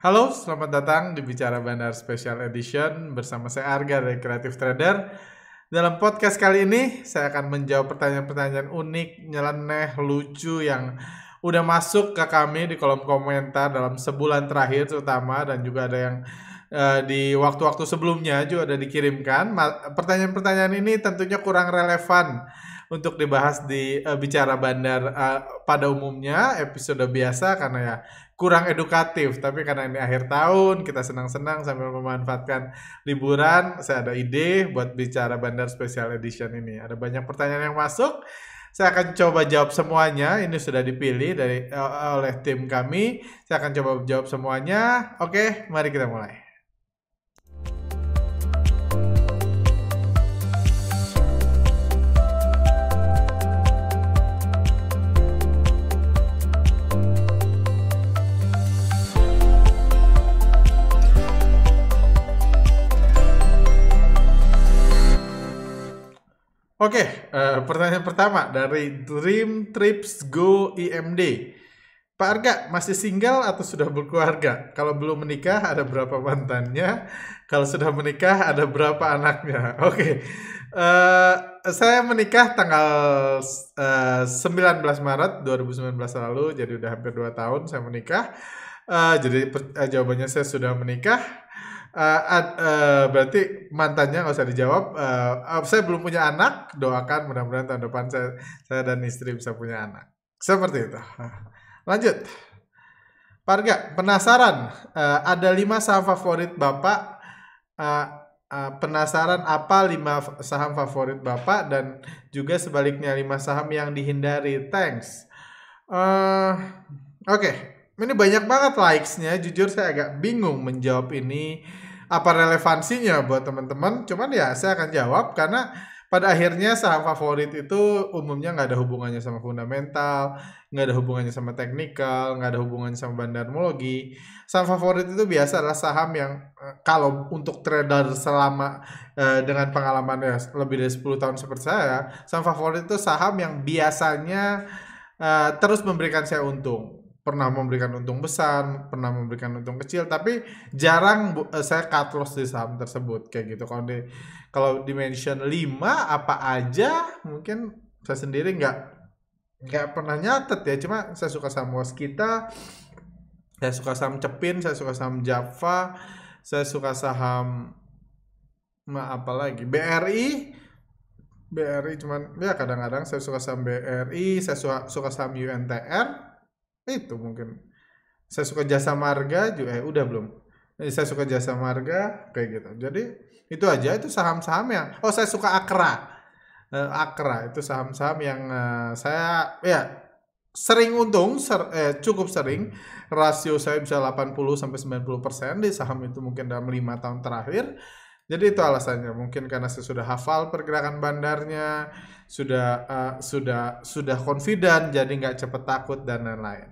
Halo, selamat datang di Bicara Bandar Special Edition bersama saya Arga dari Creative Trader. Dalam podcast kali ini, saya akan menjawab pertanyaan-pertanyaan unik, nyeleneh, lucu yang udah masuk ke kami di kolom komentar dalam sebulan terakhir terutama, dan juga ada yang di waktu-waktu sebelumnya juga ada dikirimkan. Pertanyaan-pertanyaan ini tentunya kurang relevan untuk dibahas di Bicara Bandar pada umumnya, episode biasa, karena ya kurang edukatif. Tapi karena ini akhir tahun, kita senang-senang sambil memanfaatkan liburan, saya ada ide buat Bicara Bandar Special Edition ini. Ada banyak pertanyaan yang masuk, saya akan coba jawab semuanya. Ini sudah dipilih oleh tim kami. Saya akan coba jawab semuanya. Oke, mari kita mulai. Oke, pertanyaan pertama dari Dream Trips Go IMD. Pak Arga, masih single atau sudah berkeluarga? Kalau belum menikah, ada berapa mantannya? Kalau sudah menikah, ada berapa anaknya? Oke, saya menikah tanggal 19 Maret 2019 lalu, jadi udah hampir 2 tahun saya menikah. Jadi jawabannya saya sudah menikah. Berarti mantannya nggak usah dijawab. Saya belum punya anak. Doakan mudah-mudahan tahun depan saya dan istri bisa punya anak. Seperti itu. Lanjut. Pak Arga, penasaran? Ada 5 saham favorit Bapak. Penasaran apa 5 saham favorit Bapak, dan juga sebaliknya 5 saham yang dihindari. Thanks. Oke. Ini banyak banget likes-nya. Jujur saya agak bingung menjawab ini. Apa relevansinya buat teman-teman? Cuman ya saya akan jawab karena pada akhirnya saham favorit itu umumnya nggak ada hubungannya sama fundamental, nggak ada hubungannya sama teknikal, nggak ada hubungannya sama bandarmologi. Saham favorit itu biasa adalah saham yang kalau untuk trader selama dengan pengalaman lebih dari 10 tahun seperti saya, saham favorit itu saham yang biasanya terus memberikan saya untung. Pernah memberikan untung besar, pernah memberikan untung kecil, tapi jarang saya cut loss di saham tersebut kayak gitu. Kalau di mention 5 apa aja, mungkin saya sendiri nggak pernah nyatet ya. Cuma saya suka saham Waskita, saya suka saham Cepin, saya suka saham Java, saya suka saham apa lagi, BRI cuman ya kadang-kadang saya suka saham BRI, saya suka saham UNTR. Itu mungkin saya suka Jasa Marga juga, udah belum. Saya suka Jasa Marga kayak gitu. Jadi itu aja, itu saham-saham yang saya suka Akra. Akra itu saham-saham yang saya ya sering untung, cukup sering. Rasio saya bisa 80 sampai 90% di saham itu mungkin dalam 5 tahun terakhir. Jadi itu alasannya, mungkin karena saya sudah hafal pergerakan bandarnya, sudah confident, jadi nggak cepet takut dan lain-lain.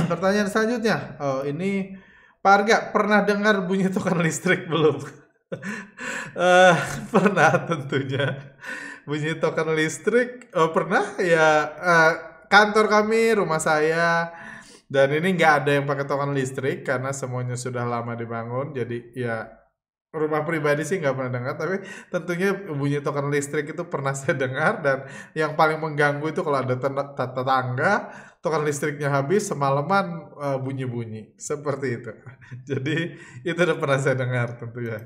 Pertanyaan selanjutnya, ini Pak Arga pernah dengar bunyi token listrik belum? Eh, Pernah tentunya. Bunyi token listrik, pernah ya. Kantor kami, rumah saya, dan ini nggak ada yang pakai token listrik karena semuanya sudah lama dibangun. Jadi ya rumah pribadi sih nggak pernah dengar, tapi tentunya bunyi token listrik itu pernah saya dengar. Dan yang paling mengganggu itu kalau ada tetangga token listriknya habis semalaman bunyi-bunyi seperti itu. Jadi itu udah pernah saya dengar tentunya.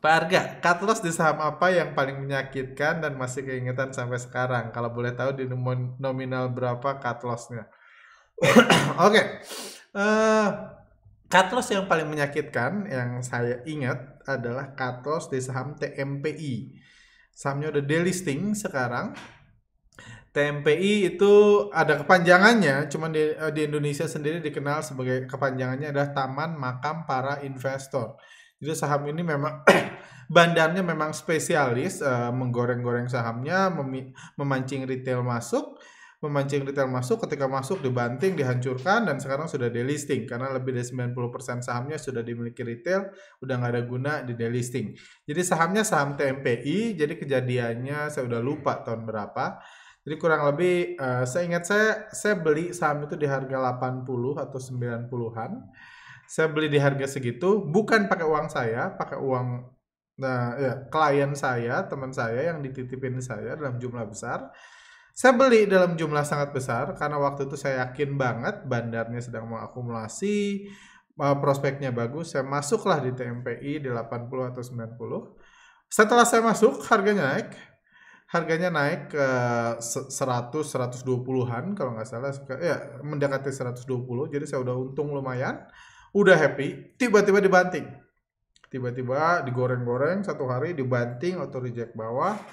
Pak Arga, cut loss di saham apa yang paling menyakitkan dan masih keingetan sampai sekarang? Kalau boleh tahu di nominal berapa cut lossnya? Oke. Cut loss yang paling menyakitkan yang saya ingat adalah cut loss di saham TMPI. Sahamnya udah delisting sekarang. TMPI itu ada kepanjangannya, cuman di Indonesia sendiri dikenal sebagai kepanjangannya adalah Taman Makam Para Investor. Jadi saham ini memang bandarnya memang spesialis menggoreng-goreng sahamnya, memancing retail masuk. Ketika masuk dibanting, dihancurkan, dan sekarang sudah delisting karena lebih dari 90% sahamnya sudah dimiliki retail, udah nggak ada guna di delisting. Jadi sahamnya saham TMPI, jadi kejadiannya saya udah lupa tahun berapa. Jadi kurang lebih seingat saya beli saham itu di harga 80 atau 90-an. Saya beli di harga segitu bukan pakai uang saya, pakai uang klien saya, teman saya yang dititipin saya dalam jumlah besar. Saya beli dalam jumlah sangat besar karena waktu itu saya yakin banget bandarnya sedang mengakumulasi, prospeknya bagus. Saya masuklah di TMPI di 80 atau 90. Setelah saya masuk, harganya naik ke 100 120-an kalau nggak salah, ya mendekati 120. Jadi saya udah untung lumayan, udah happy, tiba-tiba dibanting. Tiba-tiba digoreng-goreng satu hari, dibanting, auto reject bawahnya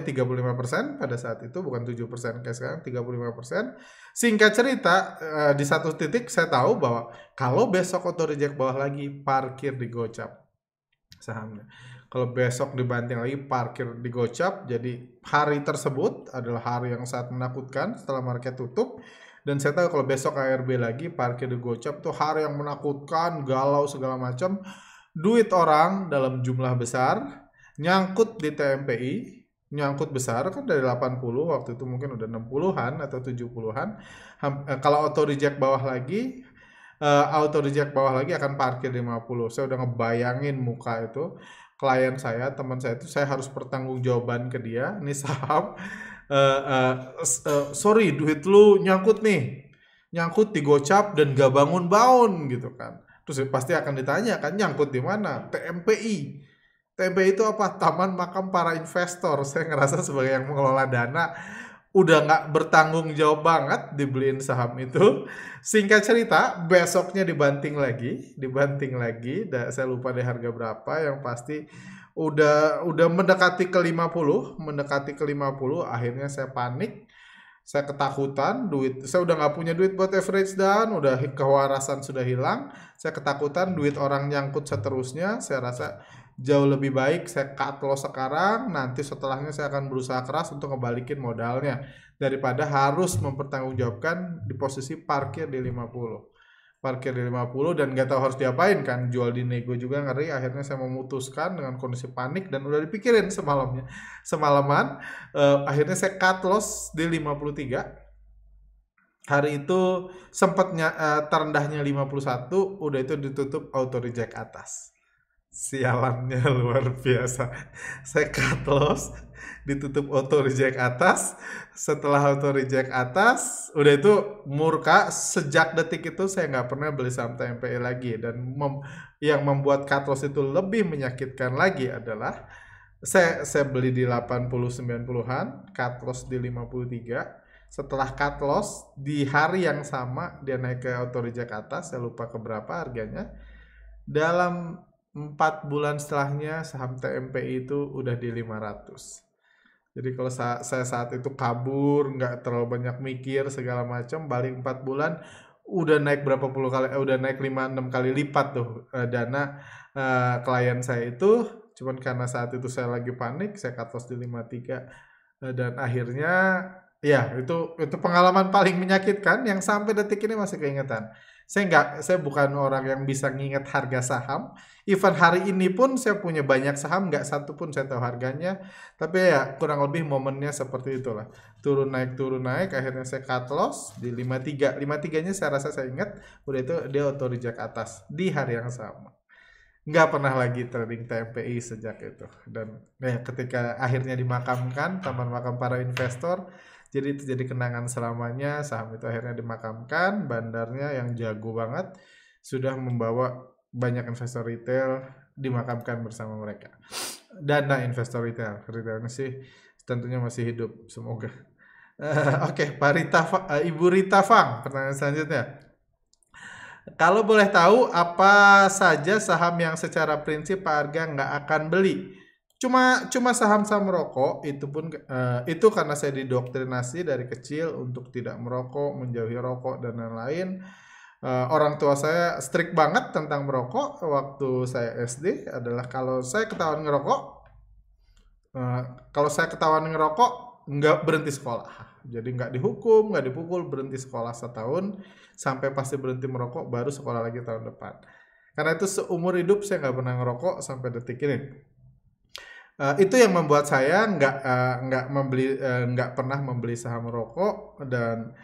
35% pada saat itu, bukan 7% kayak sekarang, 35%. Singkat cerita, di satu titik saya tahu bahwa kalau besok auto reject bawah lagi, parkir di gocap sahamnya. Kalau besok dibanting lagi, parkir di gocap. Jadi hari tersebut adalah hari yang sangat menakutkan setelah market tutup. Dan saya tahu kalau besok ARB lagi, parkir di gocap tuh hari yang menakutkan, galau segala macam. Duit orang dalam jumlah besar nyangkut di TMPI, nyangkut besar kan dari 80, waktu itu mungkin udah 60-an atau 70-an. Kalau auto reject bawah lagi, akan parkir 50. Saya udah ngebayangin muka itu klien saya, teman saya itu, saya harus pertanggungjawaban ke dia. Ini saham, sorry, duit lu nyangkut di gocap dan gak bangun-bangun gitu kan. Terus pasti akan ditanya kan, nyangkut di mana? TMPI. TMPI itu apa? Taman Makam Para Investor. Saya ngerasa sebagai yang mengelola dana udah nggak bertanggung jawab banget dibeliin saham itu. Singkat cerita, besoknya dibanting lagi, saya lupa deh harga berapa, yang pasti udah mendekati ke 50, akhirnya saya panik, saya ketakutan, saya udah nggak punya duit buat average down, udah kewarasan sudah hilang, saya ketakutan duit orang nyangkut seterusnya. Saya rasa jauh lebih baik saya cut loss sekarang, nanti setelahnya saya akan berusaha keras untuk ngebalikin modalnya daripada harus mempertanggungjawabkan di posisi parkir di 50 dan gak tahu harus diapain kan, jual di nego juga ngeri. Akhirnya saya memutuskan dengan kondisi panik dan udah dipikirin semalaman, akhirnya saya cut loss di 53. Hari itu sempatnya terendahnya 51, udah itu ditutup auto reject atas. Sialannya luar biasa. Saya cut loss, ditutup auto reject atas. Setelah auto reject atas, udah itu murka. Sejak detik itu saya nggak pernah beli saham TMPI lagi. Dan yang membuat cut loss itu lebih menyakitkan lagi adalah saya beli di 80-90-an, cut loss di 53. Setelah cut loss di hari yang sama dia naik ke auto reject atas, saya lupa keberapa harganya. Dalam 4 bulan setelahnya saham TMPI itu udah di 500. Jadi kalau saya saat itu kabur, nggak terlalu banyak mikir segala macam, balik 4 bulan udah naik berapa puluh kali, udah naik 5-6 kali lipat tuh dana klien saya itu. Cuman karena saat itu saya lagi panik, saya cut loss di 53, dan akhirnya ya itu pengalaman paling menyakitkan yang sampai detik ini masih keingetan. Saya bukan orang yang bisa nginget harga saham. Even hari ini pun saya punya banyak saham, nggak satu pun saya tahu harganya. Tapi ya kurang lebih momennya seperti itulah. Turun naik, akhirnya saya cut loss di 53. 53-nya saya rasa saya ingat, udah itu dia auto reject atas di hari yang sama. Nggak pernah lagi trading TMPI sejak itu. Dan ketika akhirnya dimakamkan, Taman Makam Para Investor, jadi itu jadi kenangan selamanya. Saham itu akhirnya dimakamkan, bandarnya yang jago banget sudah membawa banyak investor retail dimakamkan bersama mereka. Dana investor retailnya sih tentunya masih hidup, semoga. Oke, Ibu Rita Fang, pertanyaan selanjutnya. Kalau boleh tahu apa saja saham yang secara prinsip Pak Arga nggak akan beli? Cuma saham-saham rokok, itu karena saya didoktrinasi dari kecil untuk tidak merokok, menjauhi rokok dan lain-lain. Orang tua saya strict banget tentang merokok. Waktu saya SD adalah kalau saya ketahuan ngerokok, nggak berhenti sekolah. Jadi nggak dihukum, nggak dipukul, berhenti sekolah setahun, sampai pasti berhenti merokok, baru sekolah lagi tahun depan. Karena itu seumur hidup saya nggak pernah ngerokok sampai detik ini. Itu yang membuat saya nggak pernah membeli saham rokok dan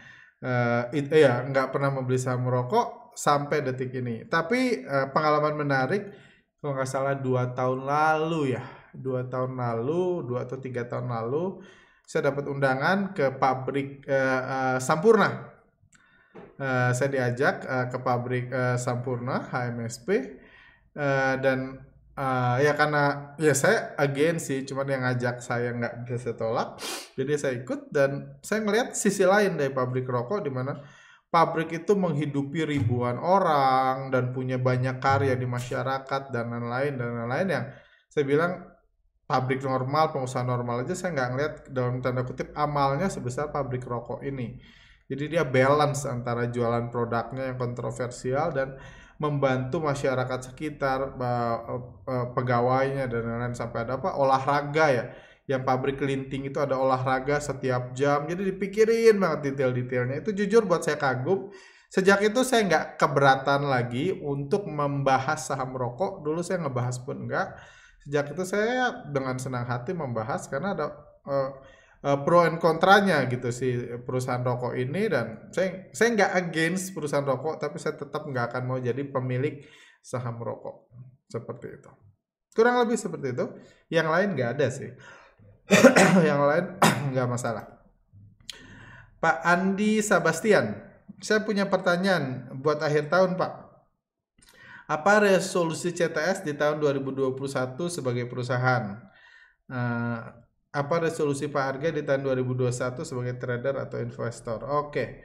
nggak pernah membeli saham rokok sampai detik ini. Tapi pengalaman menarik, kalau nggak salah 2 tahun lalu ya, 2 tahun lalu, 2 atau 3 tahun lalu, saya dapat undangan ke pabrik Sampurna. Saya diajak ke pabrik Sampurna HMSP dan ya karena ya saya again sih, cuman yang ngajak saya nggak bisa saya tolak, jadi saya ikut dan saya ngelihat sisi lain dari pabrik rokok di mana pabrik itu menghidupi ribuan orang dan punya banyak karya di masyarakat dan lain-lain yang saya bilang pabrik normal, pengusaha normal aja saya nggak ngelihat dalam tanda kutip amalnya sebesar pabrik rokok ini. Jadi dia balance antara jualan produknya yang kontroversial dan membantu masyarakat sekitar, pegawainya dan lain-lain, sampai ada apa olahraga ya. Yang pabrik kelinting itu ada olahraga setiap jam. Jadi dipikirin banget detail-detailnya. Itu jujur buat saya kagum. Sejak itu saya nggak keberatan lagi untuk membahas saham rokok. Dulu saya ngebahas pun enggak. Sejak itu saya dengan senang hati membahas karena ada pro and kontranya gitu sih perusahaan rokok ini, dan saya nggak against perusahaan rokok, tapi saya tetap nggak akan mau jadi pemilik saham rokok seperti itu. Kurang lebih seperti itu. Yang lain nggak ada sih. Yang lain nggak masalah. Pak Andi Sebastian, saya punya pertanyaan buat akhir tahun Pak. Apa resolusi CTS di tahun 2021 sebagai perusahaan? Apa resolusi Pak Arga di tahun 2021 sebagai trader atau investor? Oke.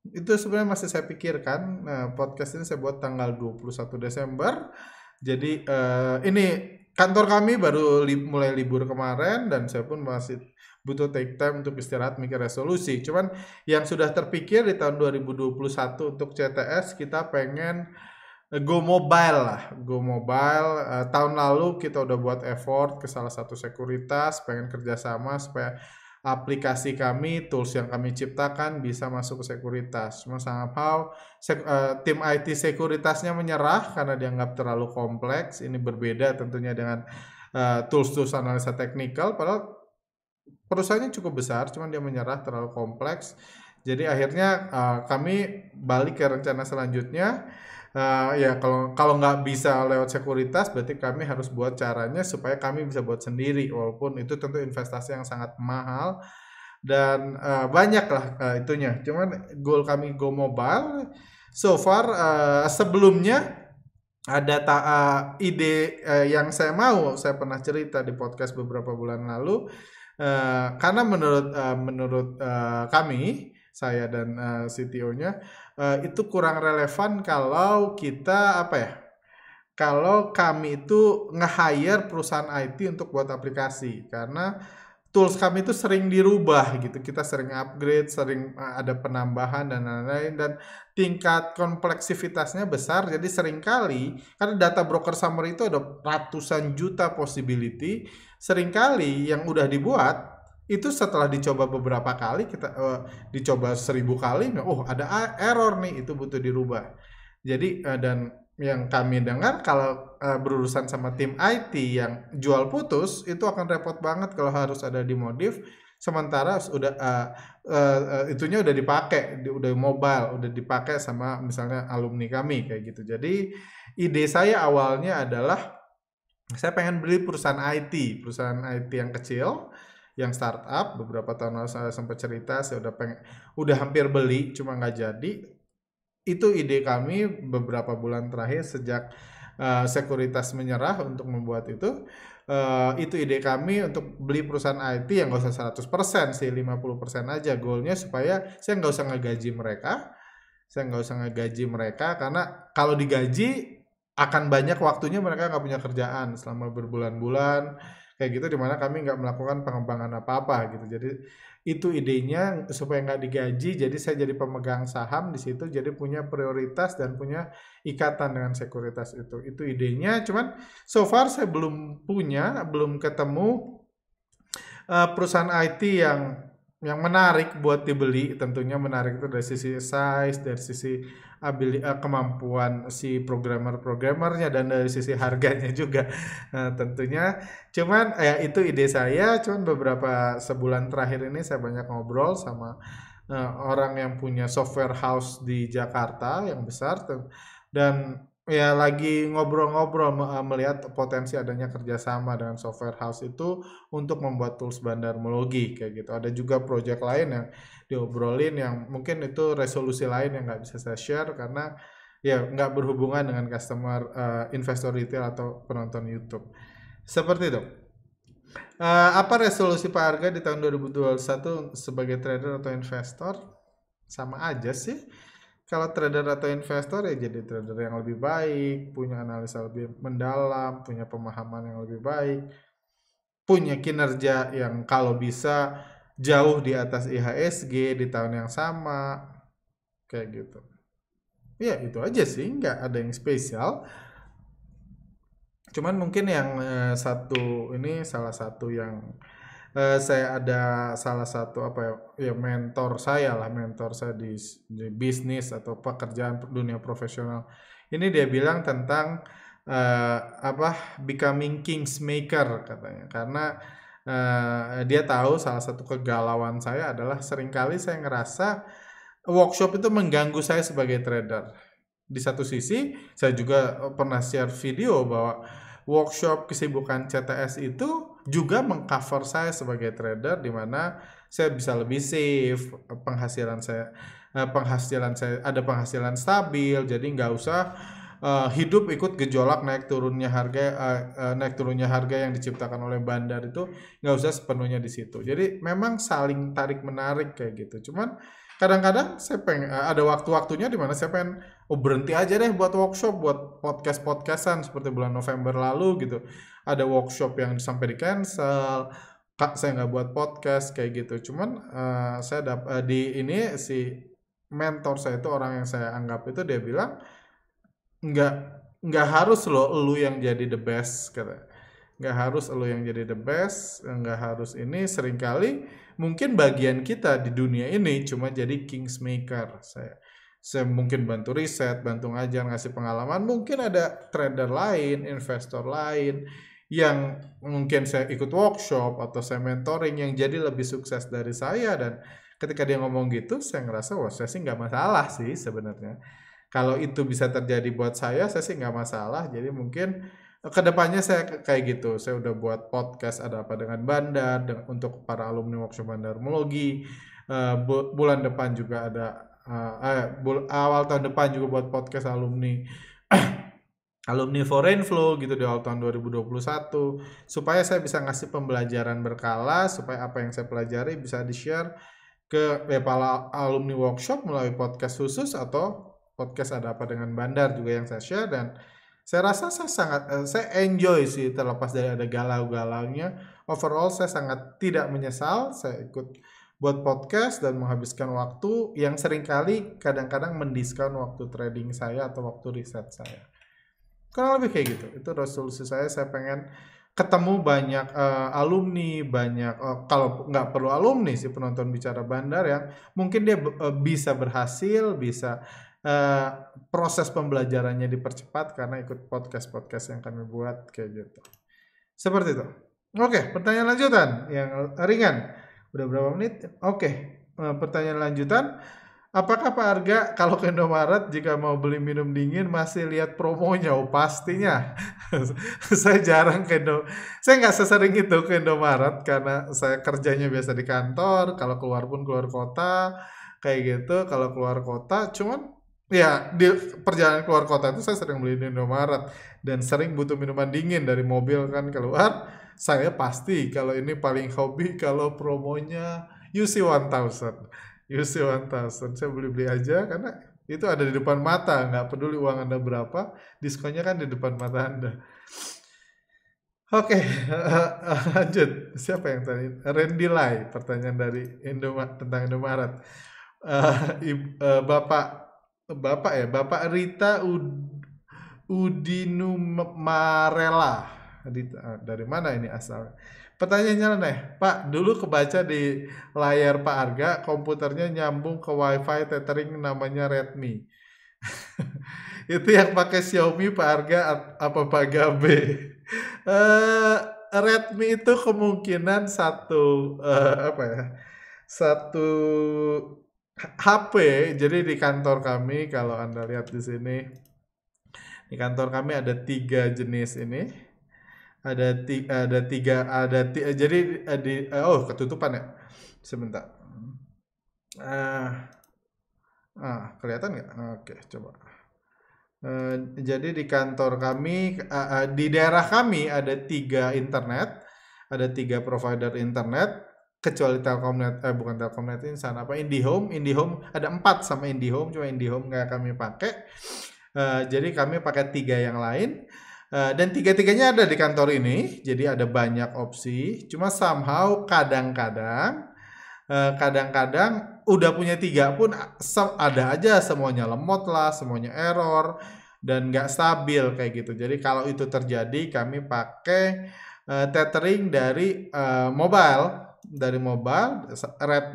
Itu sebenarnya masih saya pikirkan. Podcast ini saya buat tanggal 21 Desember. Jadi ini kantor kami baru mulai libur kemarin dan saya pun masih butuh take time untuk istirahat mikir resolusi. Cuman yang sudah terpikir di tahun 2021 untuk CTS, kita pengen go mobile lah, go mobile. Tahun lalu kita udah buat effort ke salah satu sekuritas, pengen kerjasama supaya aplikasi kami, tools yang kami ciptakan bisa masuk ke sekuritas. Cuma somehow tim IT sekuritasnya menyerah karena dianggap terlalu kompleks. Ini berbeda tentunya dengan tools-tools analisa teknikal, padahal perusahaannya cukup besar, cuman dia menyerah terlalu kompleks. Jadi akhirnya kami balik ke rencana selanjutnya. Ya kalau nggak bisa lewat sekuritas, berarti kami harus buat caranya supaya kami bisa buat sendiri, walaupun itu tentu investasi yang sangat mahal dan banyak lah itunya. Cuman goal kami go mobile. So far sebelumnya ada ide yang saya pernah cerita di podcast beberapa bulan lalu. Karena menurut kami, saya dan CTO-nya, itu kurang relevan kalau kita kalau kami itu nge-hire perusahaan IT untuk buat aplikasi, karena tools kami itu sering dirubah gitu, kita sering upgrade, sering ada penambahan dan lain-lain, dan tingkat kompleksitasnya besar. Jadi seringkali karena data broker summary itu ada ratusan juta possibility, seringkali yang udah dibuat itu setelah dicoba beberapa kali, kita dicoba 1000 kali, ada error nih, itu butuh dirubah. Jadi dan yang kami dengar kalau berurusan sama tim IT yang jual putus, itu akan repot banget kalau harus ada dimodif, sementara udah itunya udah dipakai, udah mobile, udah dipakai sama misalnya alumni kami kayak gitu. Jadi ide saya awalnya adalah saya pengen beli perusahaan IT yang kecil, yang startup. Beberapa tahun lalu saya sempat cerita, saya udah hampir beli, cuma nggak jadi. Itu ide kami beberapa bulan terakhir sejak sekuritas menyerah untuk membuat itu. Itu ide kami untuk beli perusahaan IT yang nggak usah 100% sih, 50% aja goalnya, supaya saya nggak usah ngegaji mereka, karena kalau digaji akan banyak waktunya mereka nggak punya kerjaan selama berbulan-bulan kayak gitu, dimana kami nggak melakukan pengembangan apa-apa gitu. Jadi itu idenya supaya nggak digaji, jadi saya jadi pemegang saham di situ, jadi punya prioritas dan punya ikatan dengan sekuritas itu idenya. Cuman so far saya belum ketemu perusahaan IT yang yang menarik buat dibeli. Tentunya menarik itu dari sisi size, dari sisi kemampuan si programmernya, dan dari sisi harganya juga. Nah, tentunya cuman itu ide saya. Cuman beberapa sebulan terakhir ini saya banyak ngobrol sama orang yang punya software house di Jakarta yang besar, dan ya lagi ngobrol-ngobrol melihat potensi adanya kerjasama dengan software house itu untuk membuat tools bandarmologi kayak gitu. Ada juga project lain yang diobrolin yang mungkin itu resolusi lain yang nggak bisa saya share karena ya nggak berhubungan dengan customer, investor retail atau penonton YouTube. Seperti itu. Apa resolusi Pak Arga di tahun 2021 sebagai trader atau investor? Sama aja sih. Kalau trader atau investor ya jadi trader yang lebih baik, punya analisa lebih mendalam, punya pemahaman yang lebih baik, punya kinerja yang kalau bisa jauh di atas IHSG di tahun yang sama, kayak gitu. Ya itu aja sih, nggak ada yang spesial. Cuman mungkin yang satu ini salah satu yang saya ada salah satu apa ya, ya mentor saya di bisnis atau pekerjaan dunia profesional. Ini dia bilang tentang apa becoming kingsmaker katanya. Karena dia tahu salah satu kegalauan saya adalah seringkali saya ngerasa workshop itu mengganggu saya sebagai trader. Di satu sisi, saya juga pernah share video bahwa workshop kesibukan CTS itu juga mengcover saya sebagai trader, di mana saya bisa lebih safe, penghasilan saya ada penghasilan stabil, jadi nggak usah hidup ikut gejolak naik turunnya harga yang diciptakan oleh bandar itu, nggak usah sepenuhnya di situ. Jadi memang saling tarik menarik kayak gitu. Cuman kadang-kadang saya pengen ada waktu-waktunya di mana saya pengen berhenti aja deh buat workshop, buat podcastan seperti bulan November lalu gitu. Ada workshop yang sampai di cancel, Kak saya nggak buat podcast kayak gitu. Cuman di ini si mentor saya itu orang yang saya anggap itu dia bilang nggak nggak harus lu yang jadi the best kata, nggak harus lu yang jadi the best, nggak harus ini. Seringkali mungkin bagian kita di dunia ini cuma jadi kingsmaker. Saya mungkin bantu riset, bantu ngajar, ngasih pengalaman. Mungkin ada trader lain, investor lain yang mungkin saya ikut workshop atau saya mentoring yang jadi lebih sukses dari saya, dan ketika dia ngomong gitu saya ngerasa wah saya sih nggak masalah sih sebenarnya. Kalau itu bisa terjadi buat saya sih nggak masalah. Jadi mungkin kedepannya saya kayak gitu. Saya udah buat podcast ada apa dengan bandar untuk para alumni workshop bandarmologi. Bulan depan juga ada awal tahun depan juga buat podcast alumni alumni Foreign Flow gitu di awal tahun 2021, supaya saya bisa ngasih pembelajaran berkala, supaya apa yang saya pelajari bisa di-share ke para alumni workshop melalui podcast khusus atau podcast ada apa dengan bandar juga yang saya share. Dan saya rasa saya enjoy sih, terlepas dari ada galau-galaunya. Overall saya sangat tidak menyesal saya ikut buat podcast dan menghabiskan waktu yang seringkali kadang-kadang mendiskon waktu trading saya atau waktu riset saya. Kurang lebih kayak gitu. Itu resolusi saya pengen ketemu banyak alumni, banyak kalau nggak perlu alumni sih, penonton bicara bandar yang mungkin dia bisa berhasil, bisa proses pembelajarannya dipercepat karena ikut podcast-podcast yang kami buat kayak gitu. Seperti itu. Oke, pertanyaan lanjutan yang ringan. Udah berapa menit? Oke, pertanyaan lanjutan. Apakah Pak Arga kalau ke Indomaret jika mau beli minum dingin masih lihat promonya? Oh pastinya. Saya jarang saya nggak sesering itu ke Indomaret karena saya kerjanya biasa di kantor. Kalau keluar pun keluar kota kayak gitu. Kalau keluar kota, cuman ya di perjalanan keluar kota itu saya sering beli di Indomaret dan sering butuh minuman dingin dari mobil kan keluar. Saya pasti kalau ini paling hobi kalau promonya UC 1000. UC 1000 saya beli aja karena itu ada di depan mata, nggak peduli uang Anda berapa, diskonnya kan di depan mata Anda. Oke, lanjut. Siapa yang tadi? Randy Lai, pertanyaan dari tentang Indomaret. Bapak Rita Udinumarela. Dari mana ini asal? Pertanyaannya nih, Pak, dulu kebaca di layar Pak Arga, komputernya nyambung ke WiFi tethering namanya Redmi. Itu yang pakai Xiaomi Pak Arga apa Pak Gabe? Eh, Redmi itu kemungkinan satu apa ya? Satu HP. Jadi di kantor kami kalau Anda lihat di sini, di kantor kami ada 3 jenis ini. Jadi oh ketutupan ya. Sebentar. Ah, kelihatan nggak? Oke, coba. Jadi di kantor kami, di daerah kami ada 3 internet, ada 3 provider internet, kecuali Telkomnet, bukan Telkomnet Insan, apa IndiHome, IndiHome ada 4 sama IndiHome, cuma IndiHome nggak kami pakai. Jadi kami pakai 3 yang lain, dan tiga-tiganya ada di kantor ini, jadi ada banyak opsi. Cuma somehow kadang-kadang udah punya 3 pun ada aja semuanya lemot lah, semuanya error dan nggak stabil kayak gitu. Jadi kalau itu terjadi kami pakai tethering dari mobile,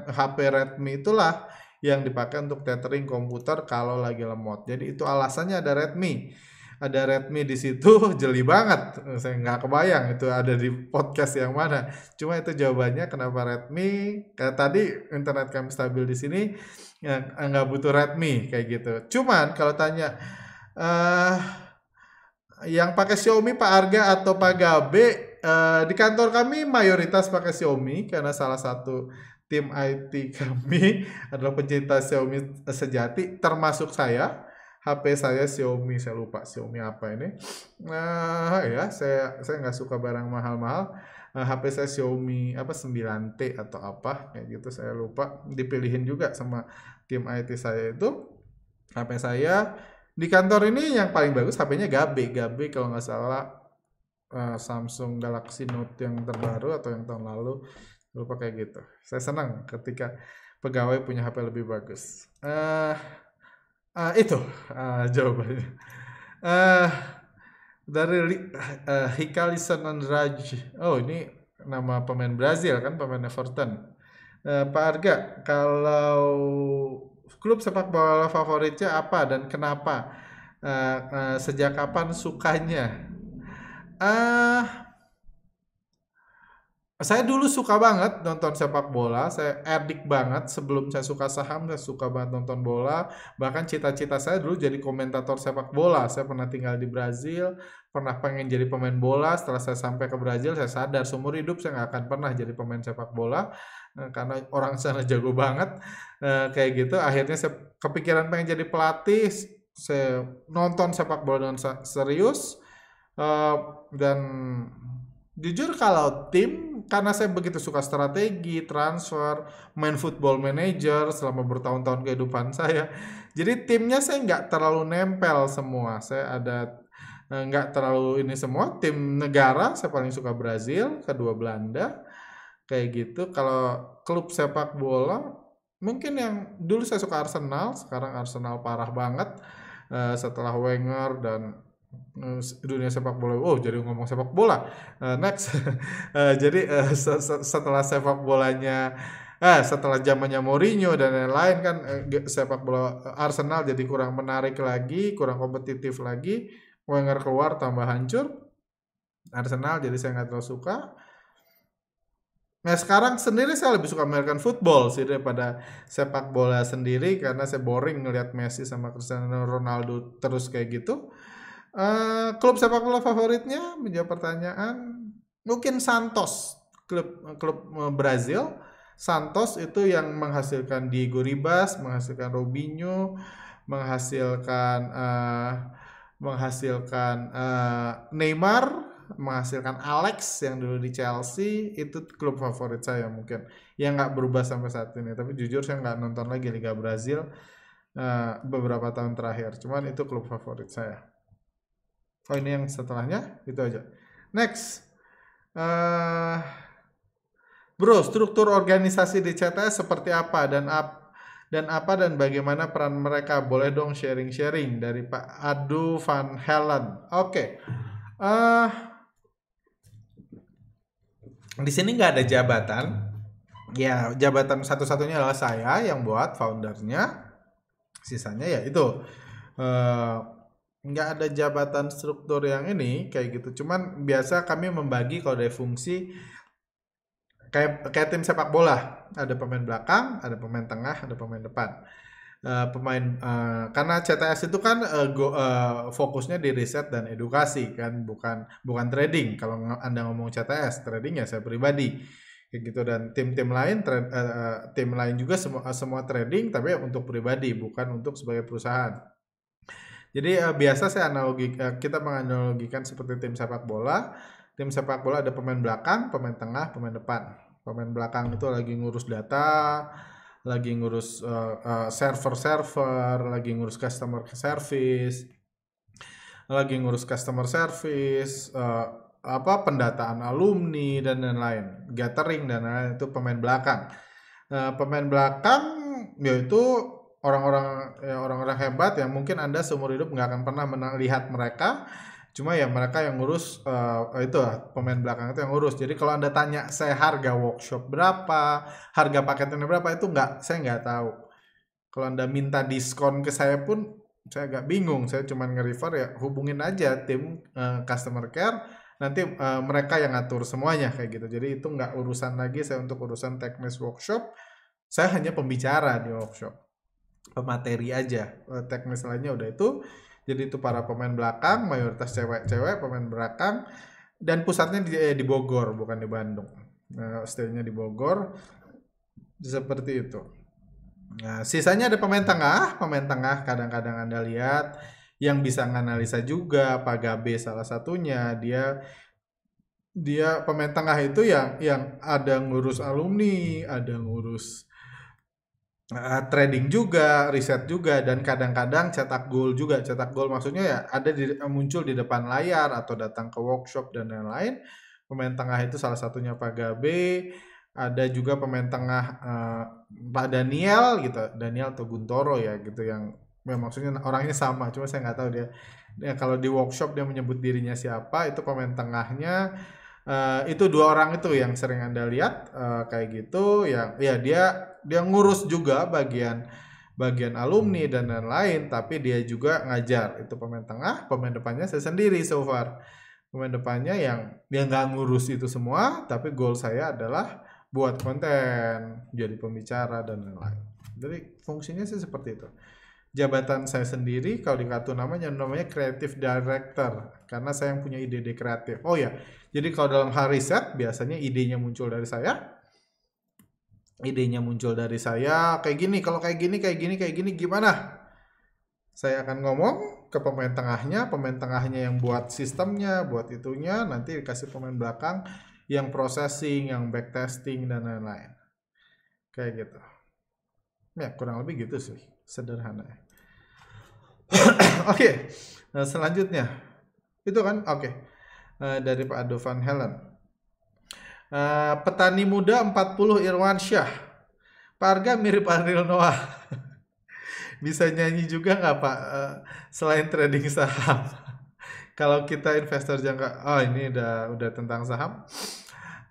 HP Redmi itulah yang dipakai untuk tethering komputer kalau lagi lemot. Jadi itu alasannya ada Redmi di situ. Jeli banget, saya nggak kebayang itu ada di podcast yang mana. Cuma itu jawabannya kenapa Redmi. Kayak tadi internet kami stabil di sini, ya, nggak butuh Redmi kayak gitu. Cuman kalau tanya eh yang pakai Xiaomi Pak Arga atau Pak Gabe, di kantor kami mayoritas pakai Xiaomi karena salah satu tim IT kami adalah pencinta Xiaomi sejati, termasuk saya. HP saya Xiaomi, saya lupa Xiaomi apa ini. Ya, saya nggak suka barang mahal-mahal. HP saya Xiaomi apa 9T atau apa kayak gitu, saya lupa. Dipilihin juga sama tim IT saya itu. HP saya di kantor ini yang paling bagus HP-nya Gabe kalau nggak salah, Samsung Galaxy Note yang terbaru atau yang tahun lalu, lupa kayak gitu. Saya senang ketika pegawai punya HP lebih bagus. Itu jawabannya. Eh dari Hikalisan Andraj. Oh, ini nama pemain Brazil kan, pemain Everton. Pak Arga, kalau klub sepak bola favoritnya apa dan kenapa? Sejak kapan sukanya? Ah, Saya dulu suka banget nonton sepak bola, saya edik banget sebelum saya suka saham, saya suka banget nonton bola. Bahkan cita-cita saya dulu jadi komentator sepak bola. Saya pernah tinggal di Brazil, pernah pengen jadi pemain bola. Setelah saya sampai ke Brazil, saya sadar seumur hidup saya nggak akan pernah jadi pemain sepak bola, karena orang sana jago banget. Kayak gitu. Akhirnya saya kepikiran pengen jadi pelatih. Saya nonton sepak bola dengan serius. Eh, dan jujur kalau tim, karena saya begitu suka strategi, transfer, main football manager selama bertahun-tahun kehidupan saya. Jadi timnya saya nggak terlalu nempel semua. Saya ada nggak terlalu ini semua. Tim negara saya paling suka Brazil, kedua Belanda, kayak gitu. Kalau klub sepak bola, mungkin yang dulu saya suka Arsenal, sekarang Arsenal parah banget. Setelah Wenger dan dunia sepak bola. Oh, jadi ngomong sepak bola. Next. Jadi setelah sepak bolanya, setelah zamannya Mourinho dan lain-lain kan, sepak bola Arsenal jadi kurang menarik lagi, kurang kompetitif lagi. Wenger keluar tambah hancur. Arsenal jadi saya nggak terlalu suka. Nah, sekarang sendiri saya lebih suka American football sih daripada sepak bola sendiri, karena saya boring ngelihat Messi sama Cristiano Ronaldo terus kayak gitu. Klub sepak bola favoritnya menjawab pertanyaan, mungkin Santos, klub klub Brazil. Santos itu yang menghasilkan Diego Ribas, menghasilkan Robinho, menghasilkan Neymar, menghasilkan Alex yang dulu di Chelsea. Itu klub favorit saya mungkin yang nggak berubah sampai saat ini. Tapi jujur saya nggak nonton lagi Liga Brazil beberapa tahun terakhir. Cuman itu klub favorit saya. Oh, ini yang setelahnya itu aja. Next, bro, struktur organisasi di CTS seperti apa dan bagaimana peran mereka? Boleh dong sharing-sharing dari Pak Adu Van Helen. Oke. Di sini nggak ada jabatan. Ya, jabatan satu-satunya adalah saya yang buat foundernya. Sisanya ya itu eh, nggak ada jabatan struktur yang ini kayak gitu. Cuman biasa kami membagi kalau dari fungsi kayak tim sepak bola. Ada pemain belakang, ada pemain tengah, ada pemain depan. Karena CTS itu kan fokusnya di riset dan edukasi kan, bukan trading. Kalau Anda ngomong CTS, trading ya saya pribadi kayak gitu. Dan tim lain juga semua trading, tapi untuk pribadi, bukan untuk sebagai perusahaan. Jadi biasa kita menganalogikan seperti tim sepak bola. Tim sepak bola ada pemain belakang, pemain tengah, pemain depan. Pemain belakang itu lagi ngurus data, lagi ngurus server, lagi ngurus customer service, pendataan alumni dan lain-lain, gathering dan lain-lain, itu pemain belakang. Pemain belakang yaitu orang-orang hebat yang mungkin Anda seumur hidup nggak akan pernah melihat mereka. Cuma ya mereka yang ngurus, itu pemain belakang itu yang ngurus. Jadi kalau Anda tanya saya harga workshop berapa, harga paketnya berapa, itu saya nggak tahu. Kalau Anda minta diskon ke saya pun saya agak bingung. Saya cuma nge-refer ya hubungin aja tim customer care, nanti mereka yang ngatur semuanya kayak gitu. Jadi itu nggak urusan lagi saya untuk urusan teknis workshop. Saya hanya pembicara di workshop, pemateri aja. Teknis lainnya udah itu. Jadi itu para pemain belakang, mayoritas cewek-cewek pemain belakang, dan pusatnya di Bogor, bukan di Bandung. Stay-nya di Bogor, seperti itu. Nah, sisanya ada pemain tengah kadang-kadang Anda lihat yang bisa nganalisa juga, Pak Gabe salah satunya. Dia pemain tengah itu yang ada ngurus alumni, ada ngurus trading juga, riset juga, dan kadang-kadang cetak gol juga. Cetak gol maksudnya ya ada muncul di depan layar atau datang ke workshop dan lain-lain. Pemain tengah itu salah satunya Pak Gabe. Ada juga pemain tengah Pak Daniel gitu, Daniel atau Guntoro ya gitu, yang maksudnya orangnya sama, cuma saya nggak tahu dia kalau di workshop dia menyebut dirinya siapa. Itu pemain tengahnya. Itu dua orang itu yang sering Anda lihat kayak gitu, ya dia ngurus juga bagian alumni dan lain-lain, tapi dia juga ngajar. Itu pemain tengah. Pemain depannya saya sendiri so far. Pemain depannya yang dia nggak ngurus itu semua, tapi goal saya adalah buat konten, jadi pembicara dan lain-lain. Jadi fungsinya sih seperti itu. Jabatan saya sendiri kalau di kartu namanya creative director, karena saya yang punya ide kreatif. Oh ya, jadi kalau dalam hal riset biasanya idenya muncul dari saya. Kayak gini, kalau kayak gini gimana? Saya akan ngomong ke pemain tengahnya yang buat sistemnya, buat itunya, nanti dikasih pemain belakang yang processing, yang backtesting dan lain-lain. Kayak gitu. Ya, kurang lebih gitu sih, sederhana. Oke. Selanjutnya. Itu kan oke. Dari Pak Ado Van Helen. Petani muda 40 Irwansyah. Pak Arga mirip Ariel Noah. Bisa nyanyi juga nggak Pak? Selain trading saham. Kalau kita investor jangka, ini udah tentang saham.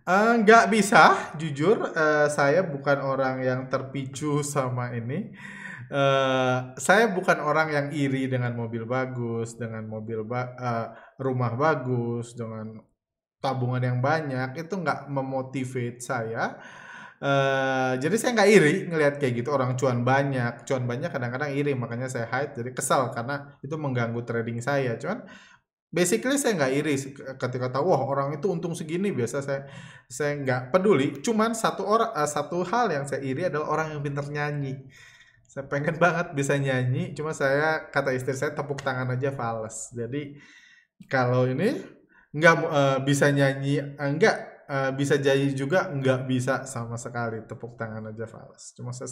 Nggak bisa, jujur. Saya bukan orang yang terpicu sama ini. Saya bukan orang yang iri dengan mobil bagus, dengan rumah bagus, dengan tabungan yang banyak. Itu nggak memotivate saya. Jadi saya nggak iri ngelihat kayak gitu, orang cuan banyak kadang-kadang iri, makanya saya hide. Jadi kesal karena itu mengganggu trading saya. Cuman basically saya nggak iri ketika tahu wah orang itu untung segini. Biasa saya nggak peduli. Cuman satu hal yang saya iri adalah orang yang pintar nyanyi. Saya pengen banget bisa nyanyi, cuma kata istri saya tepuk tangan aja fales. Jadi kalau ini nggak bisa nyanyi, bisa jadi juga nggak bisa sama sekali, tepuk tangan aja fales. Cuma saya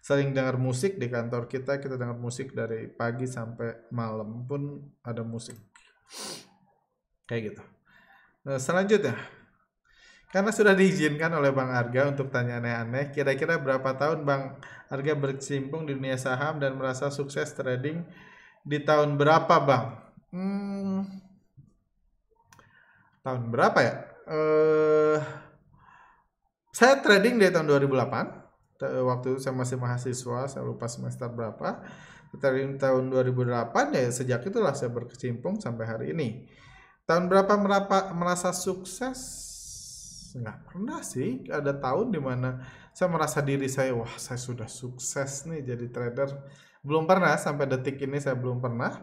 sering dengar musik di kantor kita dengar musik dari pagi sampai malam pun ada musik. Kayak gitu. Selanjutnya, karena sudah diizinkan oleh Bang Arga untuk tanya aneh-aneh, kira-kira berapa tahun Bang Arga berkecimpung di dunia saham dan merasa sukses trading di tahun berapa Bang? Tahun berapa ya? Saya trading dari tahun 2008. Waktu itu saya masih mahasiswa, saya lupa semester berapa. Trading tahun 2008, ya sejak itulah saya berkecimpung sampai hari ini. Tahun berapa merasa sukses? Nggak pernah sih. Ada tahun dimana saya merasa diri saya, wah saya sudah sukses nih jadi trader. Belum pernah, sampai detik ini saya belum pernah.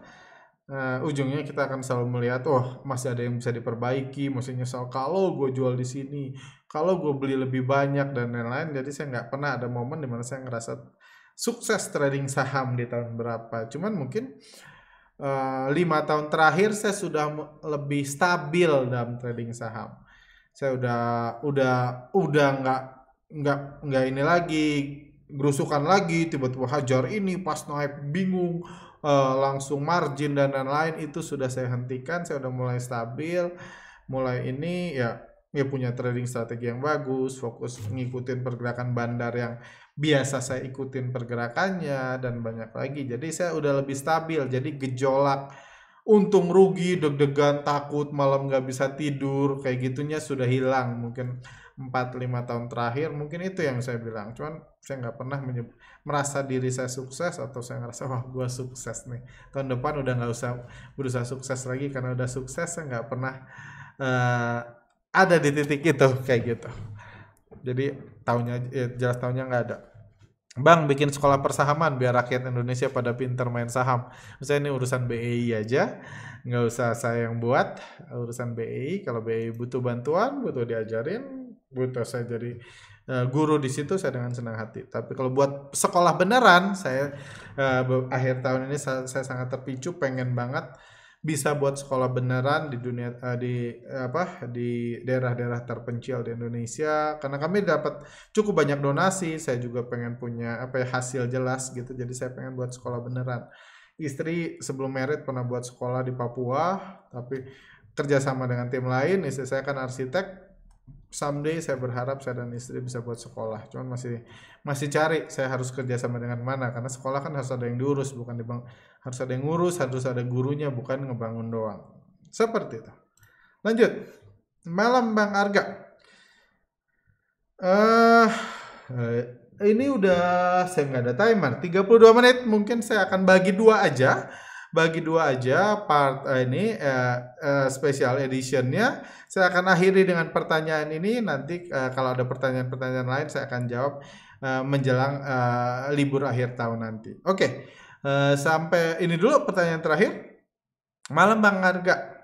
Ujungnya kita akan selalu melihat, oh masih ada yang bisa diperbaiki, masih nyesal kalau gue jual di sini, kalau gue beli lebih banyak dan lain-lain. Jadi saya nggak pernah ada momen dimana saya ngerasa sukses trading saham di tahun berapa. Cuman mungkin 5 tahun terakhir saya sudah lebih stabil dalam trading saham. Saya udah nggak ini lagi, gerusukan lagi, tiba-tiba hajar ini pas naik bingung, langsung margin dan lain-lain. Itu sudah saya hentikan. Saya udah mulai stabil, mulai ini ya punya trading strategi yang bagus, fokus ngikutin pergerakan bandar yang biasa saya ikutin pergerakannya dan banyak lagi. Jadi saya udah lebih stabil. Jadi gejolak untung rugi, deg-degan, takut, malam nggak bisa tidur, kayak gitunya sudah hilang. Mungkin 4-5 tahun terakhir, mungkin itu yang saya bilang. Cuman saya nggak pernah merasa diri saya sukses atau saya ngerasa wah gue sukses nih. Tahun depan udah nggak usah berusaha sukses lagi karena udah sukses. Saya nggak pernah uh, ada di titik itu kayak gitu. Jadi jelas tahunnya nggak ada. Bang, bikin sekolah persahaman biar rakyat Indonesia pada pinter main saham. Misalnya ini urusan BEI aja, nggak usah saya yang buat. Urusan BEI, kalau BEI butuh bantuan, butuh diajarin, butuh saya jadi guru di situ, saya dengan senang hati. Tapi kalau buat sekolah beneran, saya akhir tahun ini saya sangat terpicu, pengen banget bisa buat sekolah beneran di dunia, di daerah-daerah terpencil di Indonesia, karena kami dapat cukup banyak donasi. Saya juga pengen punya hasil jelas gitu, jadi saya pengen buat sekolah beneran. Istri sebelum merit pernah buat sekolah di Papua, tapi kerjasama dengan tim lain. Istri saya kan arsitek. Someday saya berharap saya dan istri bisa buat sekolah. Cuman masih cari saya harus kerjasama dengan mana, karena sekolah kan harus ada yang diurus, bukan harus ada yang ngurus, harus ada gurunya, bukan ngebangun doang. Seperti itu. Lanjut. Malam Bang Arga. Ini udah saya nggak ada timer, 32 menit. Mungkin saya akan bagi dua aja part ini special editionnya. Saya akan akhiri dengan pertanyaan ini. Nanti kalau ada pertanyaan-pertanyaan lain saya akan jawab menjelang libur akhir tahun nanti. Oke. Sampai ini dulu pertanyaan terakhir. Malam Bang Arga.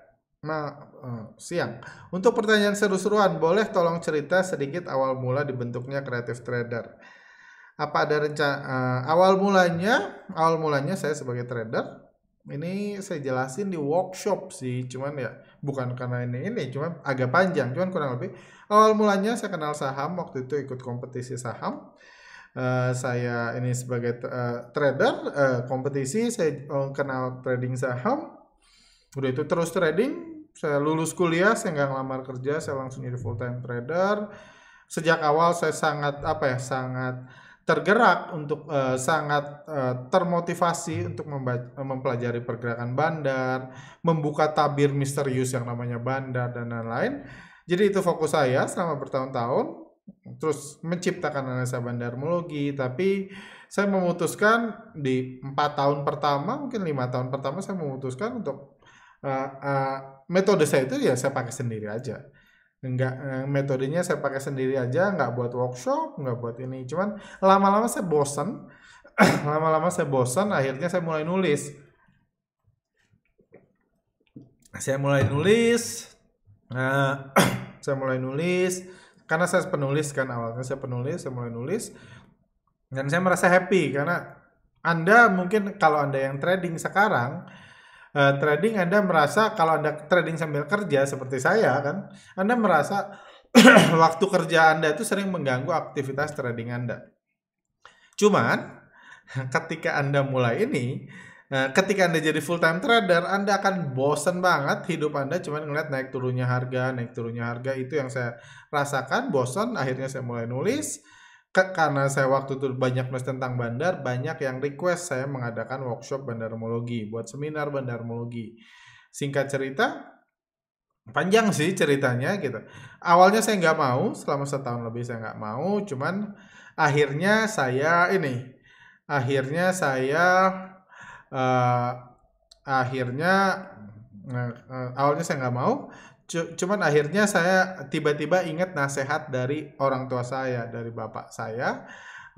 Siang. Untuk pertanyaan seru-seruan, boleh tolong cerita sedikit awal mula dibentuknya Creative Trader. Apa ada rencana awal mulanya saya sebagai trader? Ini saya jelasin di workshop sih, cuman ya bukan karena ini cuman agak panjang, cuman kurang lebih awal mulanya saya kenal saham, waktu itu ikut kompetisi saham. Saya ini sebagai trader kompetisi, saya kenal trading saham. Udah itu terus trading, saya lulus kuliah, saya nggak ngelamar kerja, saya langsung jadi full time trader. Sejak awal saya sangat tergerak untuk sangat termotivasi untuk mempelajari pergerakan bandar, membuka tabir misterius yang namanya bandar dan lain-lain. Jadi itu fokus saya selama bertahun-tahun. Terus menciptakan analisa bandarmologi, tapi saya memutuskan di 4 tahun pertama, mungkin 5 tahun pertama, saya memutuskan untuk metode saya itu ya saya pakai sendiri aja. Metodenya saya pakai sendiri aja, nggak buat workshop, nggak buat ini. Cuman lama-lama saya bosan. Akhirnya saya mulai nulis. Saya mulai nulis karena saya penulis kan, awalnya saya mulai nulis dan saya merasa happy karena Anda mungkin kalau Anda yang trading sekarang, trading Anda merasa kalau Anda trading sambil kerja seperti saya kan, Anda merasa waktu kerja Anda itu sering mengganggu aktivitas trading Anda. Cuman ketika Anda mulai ini, ketika Anda jadi full time trader, Anda akan bosen banget hidup Anda cuman ngeliat naik turunnya harga, itu yang saya rasakan, bosen. Akhirnya saya mulai nulis. Karena saya waktu itu banyak nulis tentang bandar, banyak yang request saya mengadakan workshop bandarmologi, buat seminar bandarmologi. Singkat cerita, Panjang sih ceritanya gitu. Awalnya saya nggak mau, selama setahun lebih saya nggak mau, cuman akhirnya saya ini, akhirnya saya eh, akhirnya awalnya saya nggak mau, cuman akhirnya saya tiba-tiba ingat nasihat dari orang tua saya, dari bapak saya.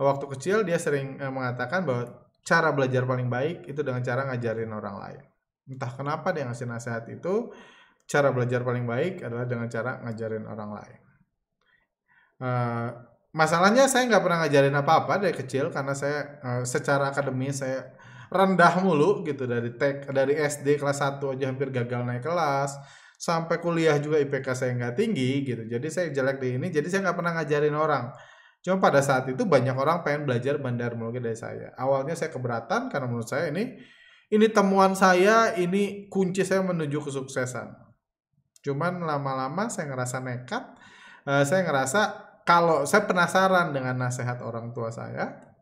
Waktu kecil dia sering mengatakan bahwa cara belajar paling baik itu dengan cara ngajarin orang lain. Entah kenapa dia ngasih nasihat itu, cara belajar paling baik adalah dengan cara ngajarin orang lain. Eh, Masalahnya saya nggak pernah ngajarin apa-apa dari kecil karena saya secara akademis saya rendah mulu gitu dari SD kelas 1 aja hampir gagal naik kelas sampai kuliah juga IPK saya nggak tinggi gitu. Jadi saya jelek di ini, jadi saya nggak pernah ngajarin orang. Cuma pada saat itu banyak orang pengen belajar bandarmologi dari saya. Awalnya saya keberatan karena menurut saya ini temuan saya, ini kunci saya menuju kesuksesan. Cuman lama-lama saya ngerasa nekat, saya ngerasa kalau saya penasaran dengan nasihat orang tua saya,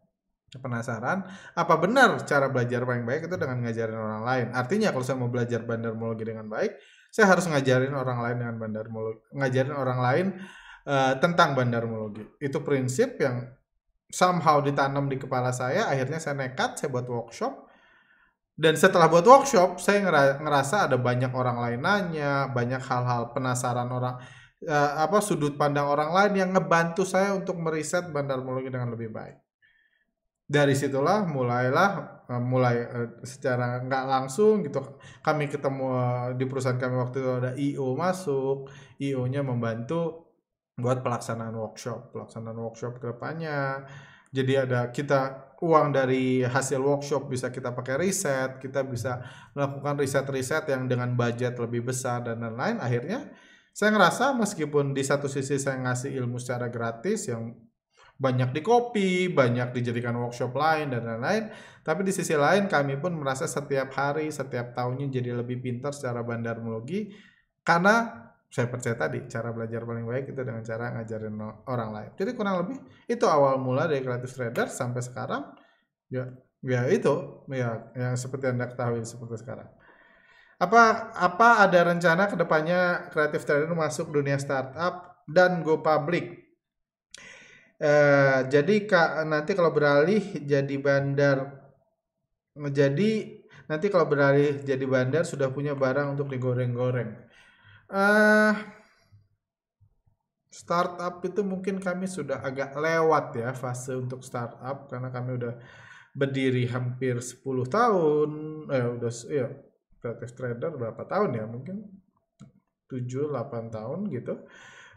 penasaran apa benar cara belajar paling baik itu dengan ngajarin orang lain. Artinya kalau saya mau belajar bandarmologi dengan baik, saya harus ngajarin orang lain dengan bandarmologi, ngajarin orang lain tentang bandarmologi. Itu prinsip yang somehow ditanam di kepala saya. Akhirnya saya nekat, saya buat workshop. Dan setelah buat workshop, saya ngerasa ada banyak orang lain nanya, banyak hal-hal penasaran orang, sudut pandang orang lain yang ngebantu saya untuk meriset bandarmologi dengan lebih baik. Dari situlah secara nggak langsung gitu kami ketemu di perusahaan kami waktu itu ada IO masuk, IO-nya membantu buat pelaksanaan workshop ke depannya. Jadi ada kita uang dari hasil workshop bisa kita pakai riset, kita bisa melakukan riset-riset yang dengan budget lebih besar dan lain-lain. Akhirnya saya ngerasa meskipun di satu sisi saya ngasih ilmu secara gratis yang banyak di copy, banyak dijadikan workshop lain dan lain-lain, tapi di sisi lain kami pun merasa setiap hari, setiap tahunnya jadi lebih pintar secara bandarmologi karena saya percaya tadi cara belajar paling baik itu dengan cara ngajarin orang lain. Jadi kurang lebih itu awal mula dari Creative Trader sampai sekarang ya itu yang seperti Anda ketahui seperti sekarang. Apa ada rencana kedepannya Creative Trader masuk dunia startup dan go public? Jadi nanti kalau beralih jadi bandar sudah punya barang untuk digoreng-goreng. Startup itu mungkin kami sudah agak lewat ya fase untuk startup karena kami udah berdiri hampir 10 tahun. Creative Trader berapa tahun ya? Mungkin 7-8 tahun gitu.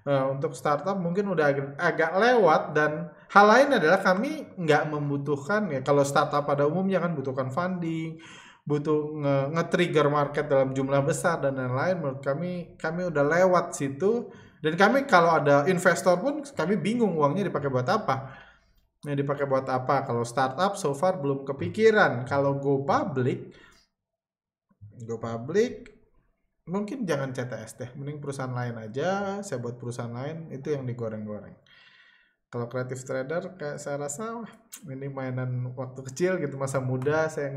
Untuk startup mungkin udah agak lewat dan hal lain adalah kami nggak membutuhkan ya kalau startup pada umumnya kan butuhkan funding, butuh nge-trigger market dalam jumlah besar dan lain-lain. Menurut kami udah lewat situ dan kami kalau ada investor pun kami bingung uangnya dipakai buat apa. Dipakai buat apa? Kalau startup so far belum kepikiran. Kalau go public mungkin jangan CTS deh, mending perusahaan lain aja. Saya buat perusahaan lain itu yang digoreng-goreng. Kalau Creative Trader kayak saya rasa ini mainan waktu kecil gitu, masa muda saya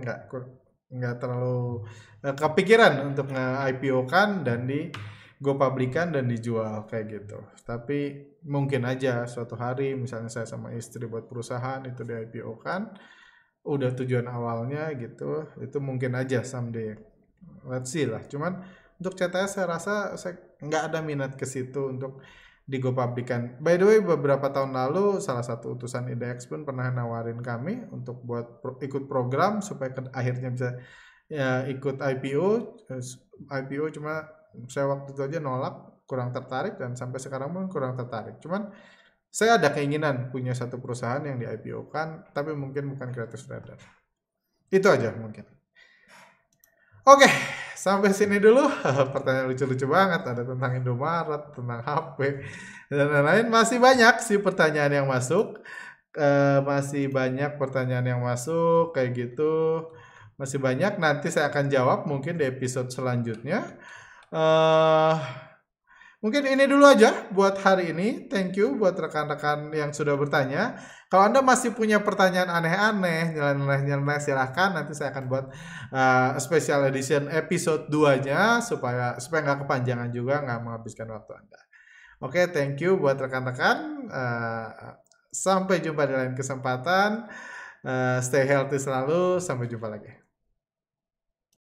nggak terlalu kepikiran untuk nge-IPO kan dan di go publikan dan dijual kayak gitu. Tapi mungkin aja suatu hari misalnya saya sama istri buat perusahaan itu di IPO kan, udah tujuan awalnya gitu, itu mungkin aja someday. Let's see lah. Cuman untuk CTS saya rasa saya nggak ada minat ke situ untuk di go publikan. By the way, beberapa tahun lalu salah satu utusan IDX pun pernah nawarin kami untuk buat ikut program supaya akhirnya bisa ya, ikut IPO cuma saya waktu itu aja nolak, kurang tertarik dan sampai sekarang pun kurang tertarik. Cuman saya ada keinginan punya satu perusahaan yang di IPO kan, tapi mungkin bukan Creative Trader. Itu aja mungkin. Oke, sampai sini dulu. Pertanyaan lucu-lucu banget. Ada tentang Indomaret, tentang HP, dan lain-lain. Masih banyak sih pertanyaan yang masuk. Masih banyak pertanyaan yang masuk, kayak gitu. Masih banyak. Nanti saya akan jawab mungkin di episode selanjutnya. Mungkin ini dulu aja buat hari ini. Thank you buat rekan-rekan yang sudah bertanya. Kalau Anda masih punya pertanyaan aneh-aneh, nyeleneh-nyeleneh, silahkan. Nanti saya akan buat special edition episode 2-nya supaya nggak kepanjangan juga, nggak menghabiskan waktu Anda. Oke, thank you buat rekan-rekan. Sampai jumpa di lain kesempatan. Stay healthy selalu. Sampai jumpa lagi.